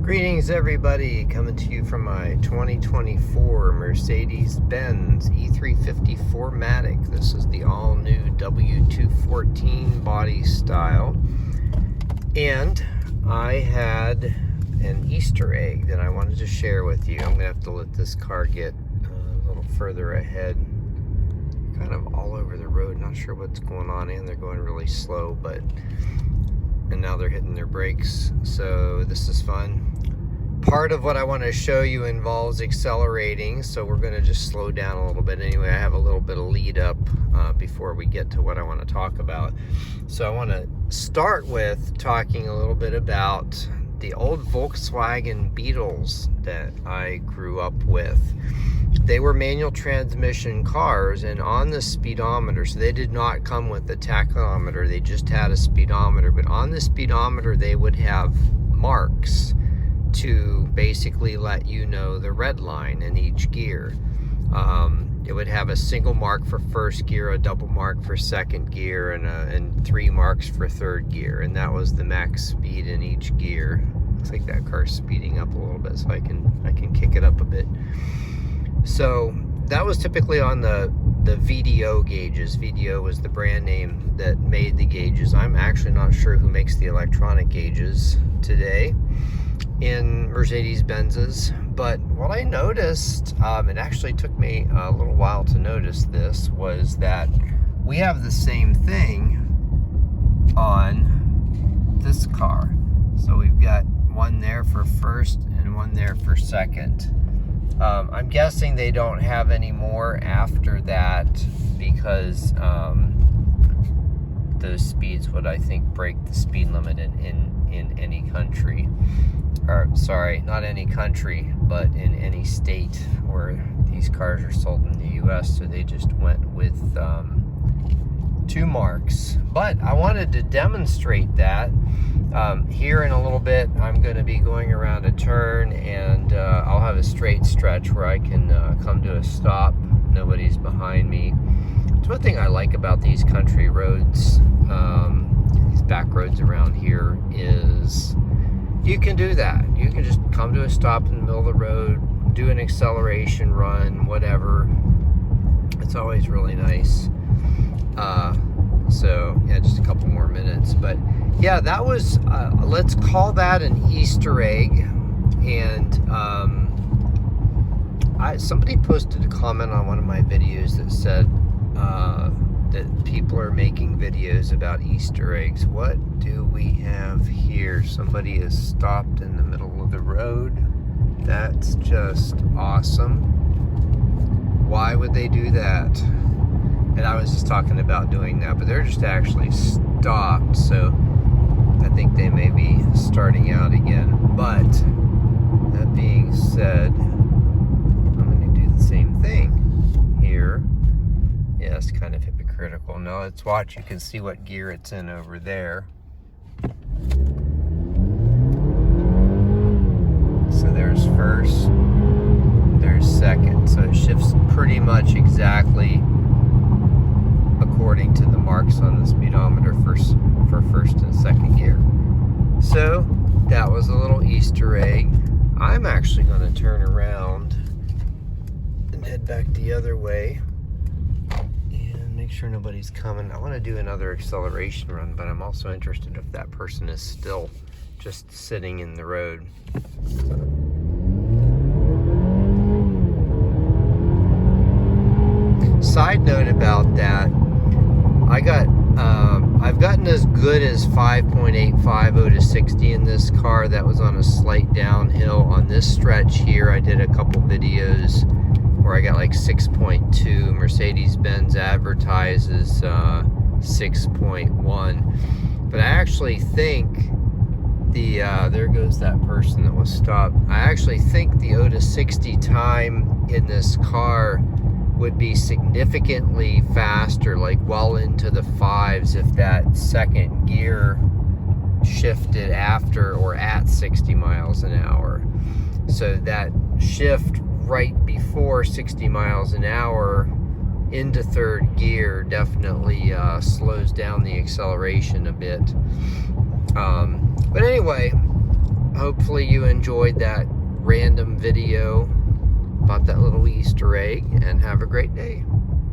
Greetings everybody, coming to you from my 2024 Mercedes Benz E350 4Matic. This is the all-new W214 body style. And I had an Easter egg that I wanted to share with you. I'm going to have to let this car get a little further ahead. Kind of all over the road, not sure what's going on, and they're going really slow, and now they're hitting their brakes, so this is fun. Part of what I want to show you involves accelerating, so we're going to just slow down a little bit. Anyway, I have a little bit of lead up before we get to what I want to talk about. So I want to start with talking a little bit about the old Volkswagen Beetles that I grew up with. They were manual transmission cars, and on the speedometer, so they did not come with the tachometer, they just had a speedometer, but on the speedometer they would have marks to basically let you know the red line in each gear. It would have a single mark for first gear, a double mark for second gear, and 3 marks for third gear, and that was the max speed in each gear. Looks like that car's speeding up a little bit, so I can kick it up a bit. So that was typically on the VDO gauges. VDO was the brand name that made the gauges. I'm actually not sure who makes the electronic gauges today in Mercedes Benz's, but what I noticed, it actually took me a little while to notice this, was that we have the same thing on this car. So we've got one there for first and one there for second. I'm guessing they don't have any more after that because those speeds would, I think, break the speed limit in any country. Or, sorry, not any country, but in any state where these cars are sold in the US, so they just went with 2 marks. But I wanted to demonstrate that. Here in a little bit, I'm going to be going around a turn, and I'll have a straight stretch where I can come to a stop. Nobody's behind me. It's one thing I like about these country roads, these back roads around here, is you can do that. You can just come to a stop in the middle of the road, do an acceleration run, whatever. It's always really nice. So yeah, just a couple more minutes, but yeah, that was let's call that an Easter egg. And somebody posted a comment on one of my videos that said that people are making videos about Easter eggs. What do we have here? Somebody is stopped in the middle of the road. That's just awesome. Why would they do that? And I was just talking about doing that, but they're just actually stopped, so I think they may be starting out again. But that being said, I'm going to do the same thing here. Yeah, it's kind of hypocritical. Now let's watch. You can see what gear it's in over there. So there's first, there's second. So it shifts pretty much exactly according to the marks on the speedometer for first and second gear. So that was a little Easter egg. I'm actually going to turn around and head back the other way and make sure nobody's coming. I want to do another acceleration run, but I'm also interested if that person is still just sitting in the road. Side note about that, I've gotten as good as 5.850 to 60 in this car. That was on a slight downhill. On this stretch here, I did a couple videos where I got like 6.2. Mercedes Benz advertises 6.1. But I actually think there goes that person that was stopped. I actually think the 0 to 60 time in this car would be significantly faster, like well into the 5s, if that second gear shifted after or at 60 miles an hour. So that shift right before 60 miles an hour into third gear definitely slows down the acceleration a bit. But anyway, hopefully you enjoyed that random video about that little Easter egg, and have a great day.